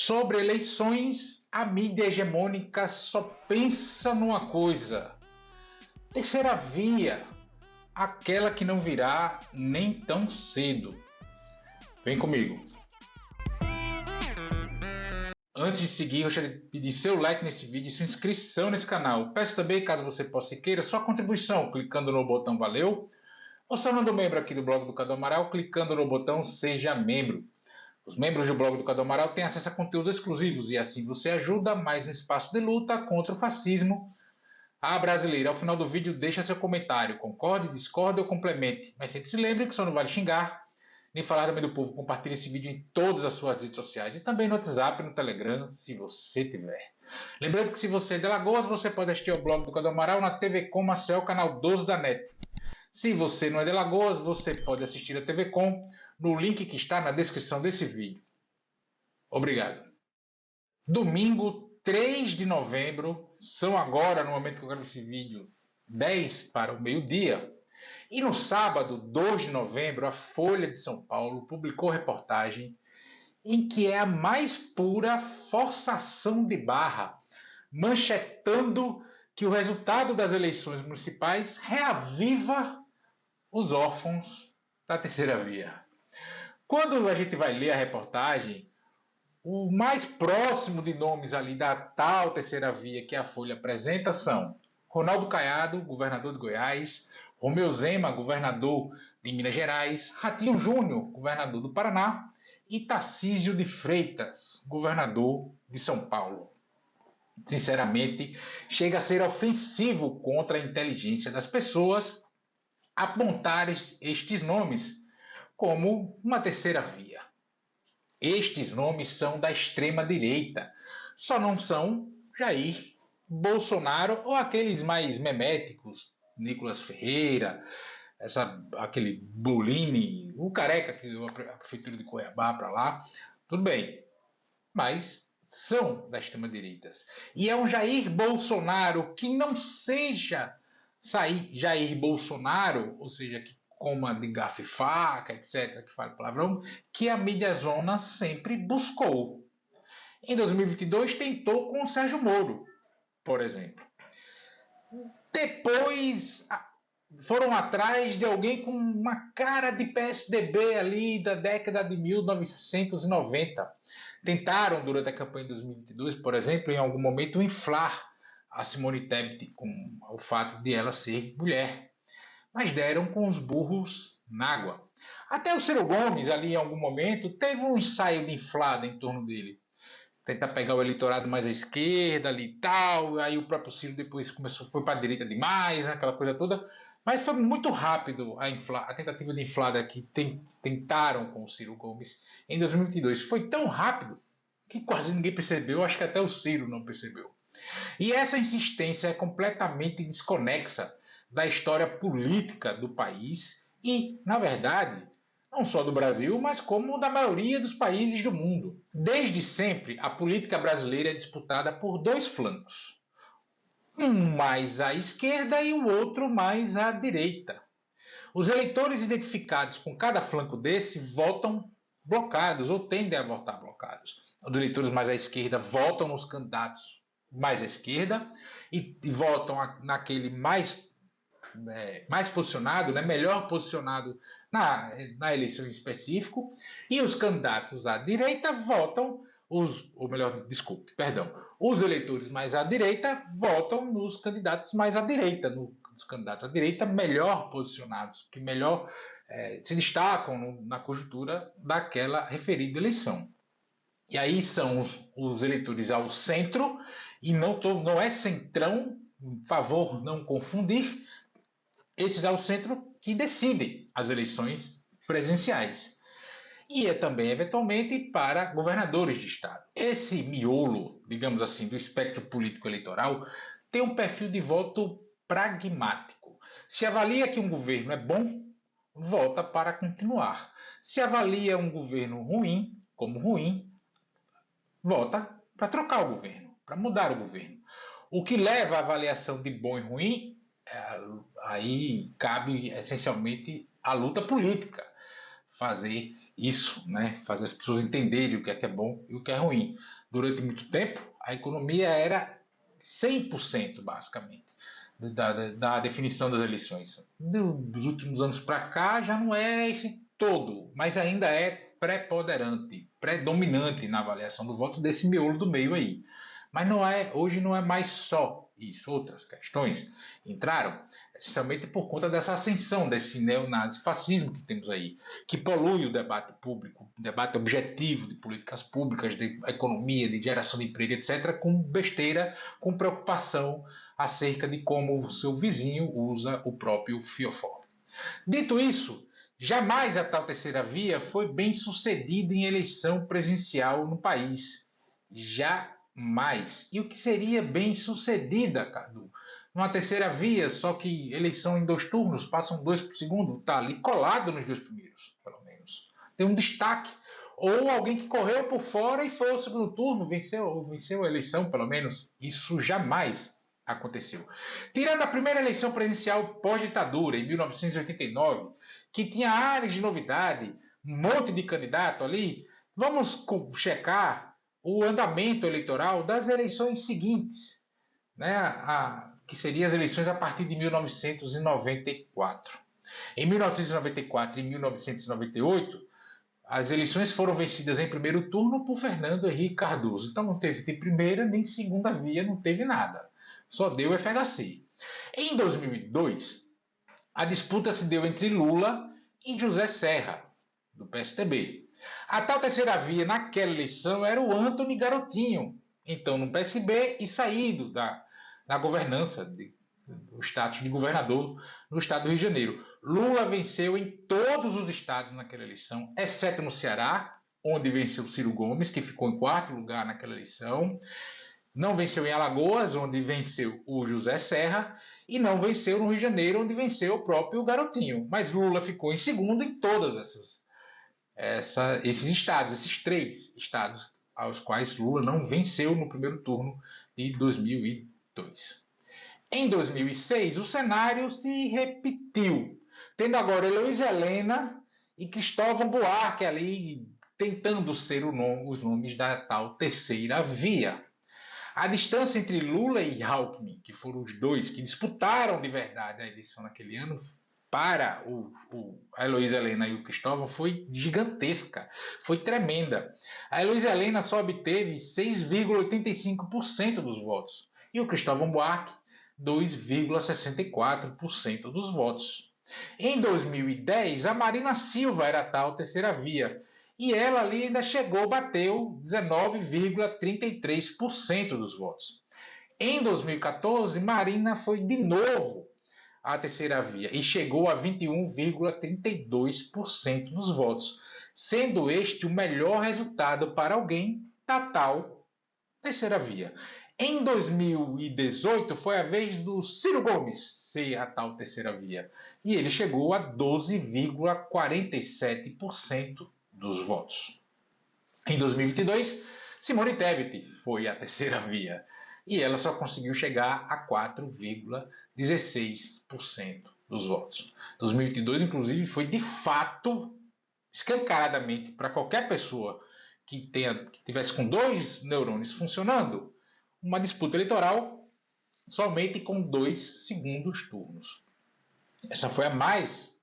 Sobre eleições, a mídia hegemônica só pensa numa coisa: terceira via, aquela que não virá nem tão cedo. Vem comigo. Antes de seguir, eu gostaria de pedir seu like nesse vídeo e sua inscrição nesse canal. Peço também, caso você possa e queira, sua contribuição clicando no botão Valeu ou se tornando membro aqui do blog do Cadu Amaral, clicando no botão Seja Membro. Os membros do blog do Cadu Amaral têm acesso a conteúdos exclusivos e assim você ajuda mais no espaço de luta contra o fascismo à brasileira. Ao final do vídeo, deixa seu comentário. Concorde, discorde ou complemente. Mas sempre se lembre que só não vale xingar, nem falar também do povo. Compartilhe esse vídeo em todas as suas redes sociais e também no WhatsApp e no Telegram, se você tiver. Lembrando que se você é de Alagoas, você pode assistir ao blog do Cadu Amaral na TV Com Marcel, canal 12 da NET. Se você não é de Alagoas, você pode assistir a TV Com no link que está na descrição desse vídeo. Obrigado. Domingo 3 de novembro, são agora, no momento que eu gravo esse vídeo, 10 para o meio-dia. E no sábado, 2 de novembro, a Folha de São Paulo publicou reportagem em que é a mais pura forçação de barra, manchetando que o resultado das eleições municipais reaviva os órfãos da terceira via. Quando a gente vai ler a reportagem, o mais próximo de nomes ali da tal terceira via que a Folha apresenta são Ronaldo Caiado, governador de Goiás, Romeu Zema, governador de Minas Gerais, Ratinho Júnior, governador do Paraná, e Tarcísio de Freitas, governador de São Paulo. Sinceramente, chega a ser ofensivo contra a inteligência das pessoas apontar estes nomes como uma terceira via. Estes nomes são da extrema-direita, só não são Jair Bolsonaro ou aqueles mais meméticos, Nicolas Ferreira, aquele Bolini, o careca que a prefeitura de Cuiabá para lá, tudo bem, mas são da extrema-direita. E é um Jair Bolsonaro que não seja Jair Bolsonaro, ou seja, que coma de garfo e faca, etc., que fale palavrão, que a mídia-zona sempre buscou. Em 2022 tentou com o Sérgio Moro, por exemplo. Depois foram atrás de alguém com uma cara de PSDB ali da década de 1990. Tentaram, durante a campanha de 2022, por exemplo, em algum momento, inflar a Simone Tebet com o fato de ela ser mulher. Mas deram com os burros na água. Até o Ciro Gomes, ali em algum momento, teve um ensaio de inflada em torno dele. Tentar pegar o eleitorado mais à esquerda ali e tal, aí o próprio Ciro depois foi para a direita demais, né, aquela coisa toda. Mas foi muito rápido a tentativa de inflada que tentaram com o Ciro Gomes em 2022. Foi tão rápido que quase ninguém percebeu, acho que até o Ciro não percebeu. E essa insistência é completamente desconexa da história política do país e, na verdade, não só do Brasil, mas como da maioria dos países do mundo. Desde sempre, a política brasileira é disputada por dois flancos. Um mais à esquerda e o outro mais à direita. Os eleitores identificados com cada flanco desse votam blocados ou tendem a votar blocados. Os eleitores mais à esquerda votam nos candidatos mais à esquerda e votam naquele mais posicionado, né, melhor posicionado na eleição em específico, e os candidatos à direita votam, os eleitores mais à direita votam nos candidatos mais à direita, nos candidatos à direita melhor posicionados, que melhor se destacam na conjuntura daquela referida eleição. E aí são os eleitores ao centro, e não é centrão, por favor, não confundir, esses ao centro que decidem as eleições presidenciais. E é também, eventualmente, para governadores de estado. Esse miolo, digamos assim, do espectro político eleitoral tem um perfil de voto pragmático. Se avalia que um governo é bom, vota para continuar. Se avalia um governo ruim, como ruim, vota para trocar o governo, para mudar o governo. O que leva à avaliação de bom e ruim, aí cabe essencialmente a luta política fazer isso, né, fazer as pessoas entenderem o que é bom e o que é ruim. Durante muito tempo, a economia era 100%, basicamente, da definição das eleições. Dos últimos anos para cá, já não é esse todo, mas ainda é preponderante, predominante na avaliação do voto desse miolo do meio aí. Mas hoje não é mais só isso, outras questões entraram, essencialmente por conta dessa ascensão desse neonazifascismo que temos aí, que polui o debate público, o debate objetivo de políticas públicas, de economia, de geração de emprego, etc., com besteira, com preocupação acerca de como o seu vizinho usa o próprio fiofó. Dito isso, jamais a tal terceira via foi bem sucedida em eleição presidencial no país. Jamais. E o que seria bem sucedida, Cadu? Numa terceira via, só que eleição em 2 turnos, passam 2 para o segundo, está ali colado nos 2 primeiros, pelo menos. Tem um destaque. Ou alguém que correu por fora e foi ao segundo turno, venceu a eleição, pelo menos. Isso jamais aconteceu. Tirando a primeira eleição presidencial pós-ditadura, em 1989, que tinha áreas de novidade, um monte de candidato ali, vamos checar o andamento eleitoral das eleições seguintes, né, que seriam as eleições a partir de 1994. Em 1994 e 1998, as eleições foram vencidas em primeiro turno por Fernando Henrique Cardoso. Então não teve nem primeira nem segunda via, não teve nada. Só deu FHC. Em 2002, a disputa se deu entre Lula e José Serra, do PSDB. A tal terceira via naquela eleição era o Antony Garotinho, então no PSB e saído da governança, do status de governador no estado do Rio de Janeiro. Lula venceu em todos os estados naquela eleição, exceto no Ceará, onde venceu Ciro Gomes, que ficou em 4º lugar naquela eleição. Não venceu em Alagoas, onde venceu o José Serra, e não venceu no Rio de Janeiro, onde venceu o próprio Garotinho. Mas Lula ficou em segundo em todos esses estados, esses 3 estados aos quais Lula não venceu no primeiro turno de 2002. Em 2006, o cenário se repetiu, tendo agora Heloísa Helena e Cristóvão Buarque ali tentando ser os nomes da tal terceira via. A distância entre Lula e Alckmin, que foram os dois que disputaram de verdade a eleição naquele ano, para a Heloísa Helena e o Cristóvão foi gigantesca, foi tremenda. A Heloísa Helena só obteve 6,85% dos votos e o Cristóvão Buarque 2,64% dos votos. Em 2010, a Marina Silva era a tal terceira via, e ela ali ainda bateu 19,33% dos votos. Em 2014, Marina foi de novo a terceira via e chegou a 21,32% dos votos, sendo este o melhor resultado para alguém da tal terceira via. Em 2018, foi a vez do Ciro Gomes ser a tal terceira via, e ele chegou a 12,47% dos votos. Em 2022, Simone Tebet foi a terceira via, e ela só conseguiu chegar a 4,16% dos votos. 2022, inclusive, foi de fato, escancaradamente, para qualquer pessoa que tivesse com 2 neurônios funcionando, uma disputa eleitoral somente com 2 segundos turnos. Essa foi a mais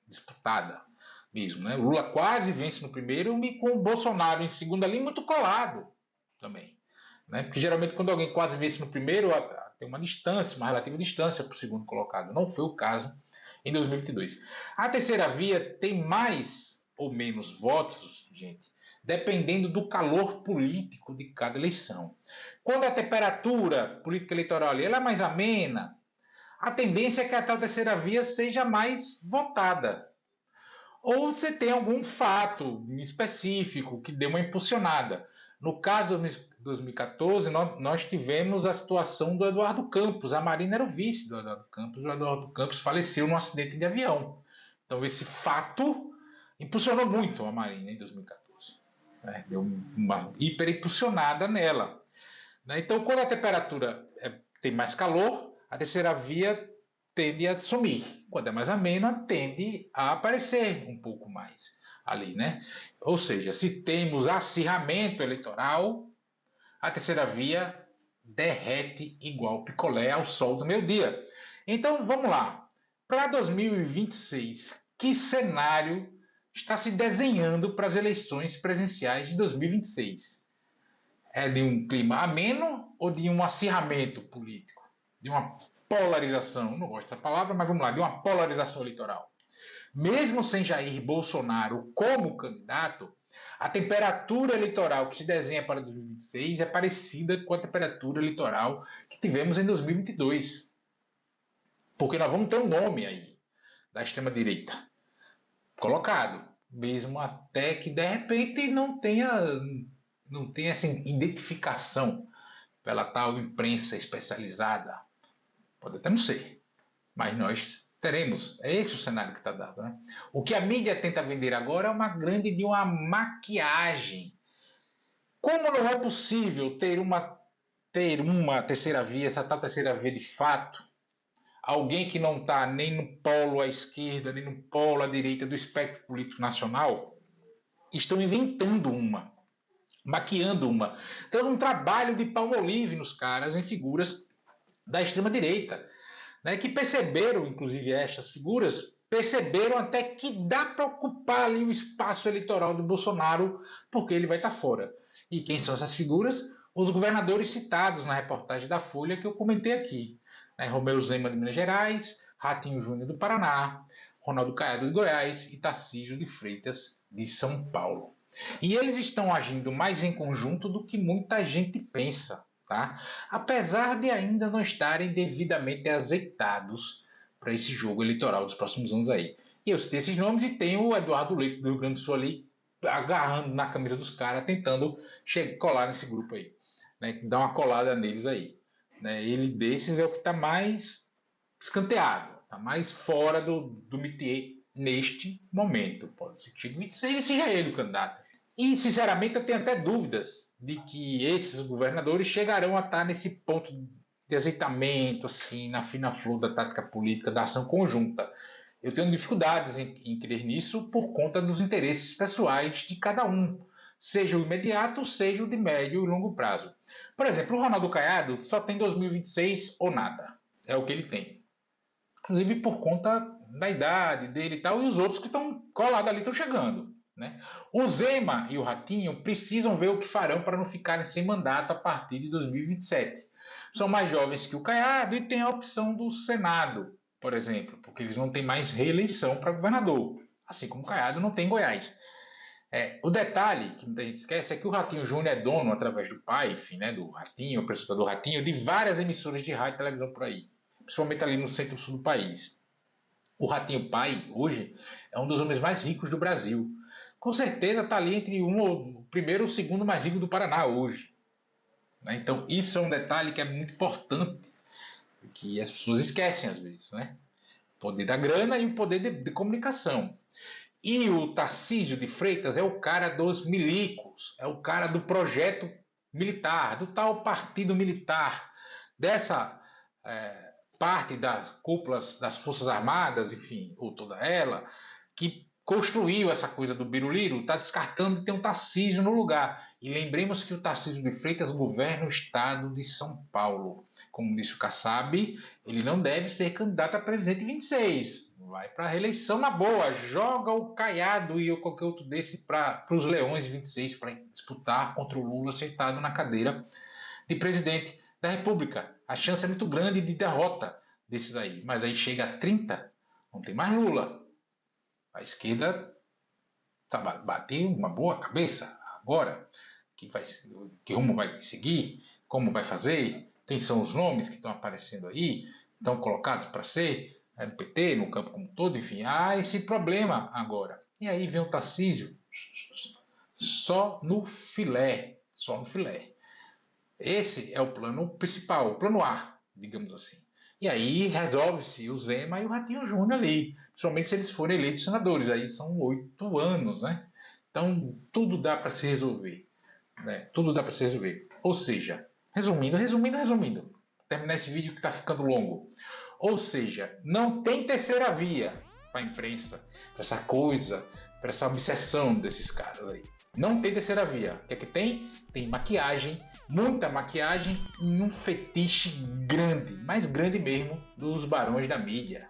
disputada mesmo, né? Lula quase vence no primeiro e com o Bolsonaro em segundo ali muito colado também, né? Porque geralmente quando alguém quase vence no primeiro tem uma distância, uma relativa distância para o segundo colocado. Não foi o caso em 2022. A terceira via tem mais ou menos votos, gente, dependendo do calor político de cada eleição. Quando a temperatura política eleitoral ela é mais amena, a tendência é que a tal terceira via seja mais votada. Ou você tem algum fato específico que dê uma impulsionada. No caso de 2014, nós tivemos a situação do Eduardo Campos. A Marina era o vice do Eduardo Campos. O Eduardo Campos faleceu num acidente de avião. Então, esse fato impulsionou muito a Marina em 2014. Né? Deu uma hiperimpulsionada nela. Né? Então, quando a temperatura tem mais calor, a terceira via tende a sumir. Quando é mais amena, tende a aparecer um pouco mais. ali, né? Ou seja, se temos acirramento eleitoral, a terceira via derrete igual picolé ao sol do meio-dia. Então, vamos lá. Para 2026, que cenário está se desenhando para as eleições presidenciais de 2026? É de um clima ameno ou de um acirramento político? De uma polarização? Não gosto dessa palavra, mas vamos lá, de uma polarização eleitoral. Mesmo sem Jair Bolsonaro como candidato, a temperatura eleitoral que se desenha para 2026 é parecida com a temperatura eleitoral que tivemos em 2022. Porque nós vamos ter um nome aí da extrema-direita colocado, mesmo até que de repente não tenha essa identificação pela tal imprensa especializada. Pode até não ser, mas nós teremos. É esse o cenário que está dado, né? O que a mídia tenta vender agora é uma maquiagem. Como não é possível ter uma terceira via, essa tal terceira via de fato, alguém que não está nem no polo à esquerda, nem no polo à direita do espectro político nacional, estão inventando maquiando uma. Então, um trabalho de palmolive nos caras, em figuras da extrema-direita, né, que perceberam, inclusive estas figuras, perceberam até que dá para ocupar ali o espaço eleitoral do Bolsonaro, porque ele vai estar fora. E quem são essas figuras? Os governadores citados na reportagem da Folha que eu comentei aqui. Né, Romeu Zema de Minas Gerais, Ratinho Júnior do Paraná, Ronaldo Caiado de Goiás e Tarcísio de Freitas de São Paulo. E eles estão agindo mais em conjunto do que muita gente pensa, tá? Apesar de ainda não estarem devidamente azeitados para esse jogo eleitoral dos próximos anos aí. E eu citei esses nomes e tem o Eduardo Leite do Rio Grande do Sul ali agarrando na camisa dos caras, tentando colar nesse grupo aí, né? Dar uma colada neles aí. Né? Ele desses é o que está mais escanteado, está mais fora do métier neste momento. Pode ser que seja ele o candidato. E, sinceramente, eu tenho até dúvidas de que esses governadores chegarão a estar nesse ponto de azeitamento, assim, na fina flor da tática política, da ação conjunta. Eu tenho dificuldades em crer nisso por conta dos interesses pessoais de cada um, seja o imediato, seja o de médio e longo prazo. Por exemplo, o Ronaldo Caiado só tem 2026 ou nada. É o que ele tem. Inclusive por conta da idade dele e tal, e os outros que estão colados ali estão chegando. Né? O Zema e o Ratinho precisam ver o que farão para não ficarem sem mandato a partir de 2027. São mais jovens que o Caiado e têm a opção do Senado, por exemplo, porque eles não têm mais reeleição para governador, assim como o Caiado não tem em Goiás. O detalhe que muita gente esquece é que o Ratinho Júnior é dono, através do pai, enfim, né, do Ratinho, o apresentador Ratinho, de várias emissoras de rádio e televisão por aí, principalmente ali no centro-sul do país. O Ratinho pai, hoje, é um dos homens mais ricos do Brasil. Com certeza está ali entre o primeiro ou o segundo mais rico do Paraná hoje. Né? Então, isso é um detalhe que é muito importante, que as pessoas esquecem às vezes. Né? O poder da grana e o poder de comunicação. E o Tarcísio de Freitas é o cara dos milicos, é o cara do projeto militar, do tal partido militar, dessa parte das cúpulas das Forças Armadas, enfim, ou toda ela, que construiu essa coisa do Biruliro, está descartando de ter um Tarcísio no lugar. E lembremos que o Tarcísio de Freitas governa o estado de São Paulo. Como disse o Kassab, ele não deve ser candidato a presidente em 26. Vai para a reeleição na boa, joga o Caiado e qualquer outro desse para os Leões 26 para disputar contra o Lula sentado na cadeira de presidente da República. A chance é muito grande de derrota desses aí, mas aí chega a 30, não tem mais Lula. A esquerda bateu uma boa cabeça agora. Que rumo vai seguir? Como vai fazer? Quem são os nomes que estão aparecendo aí? Estão colocados para ser no PT, no campo como um todo, enfim. Há esse problema agora. E aí vem o Tarcísio só no filé. Só no filé. Esse é o plano principal, o plano A, digamos assim. E aí resolve-se o Zema e o Ratinho Júnior ali, principalmente se eles forem eleitos senadores, aí são 8 anos, né? Então, tudo dá para se resolver. Né? Tudo dá para se resolver. Ou seja, resumindo, terminar esse vídeo que está ficando longo. Ou seja, não tem terceira via para a imprensa, para essa coisa para essa obsessão desses caras aí. Não tem terceira via. O que é que tem? Tem maquiagem, muita maquiagem e um fetiche grande, mais grande mesmo, dos barões da mídia.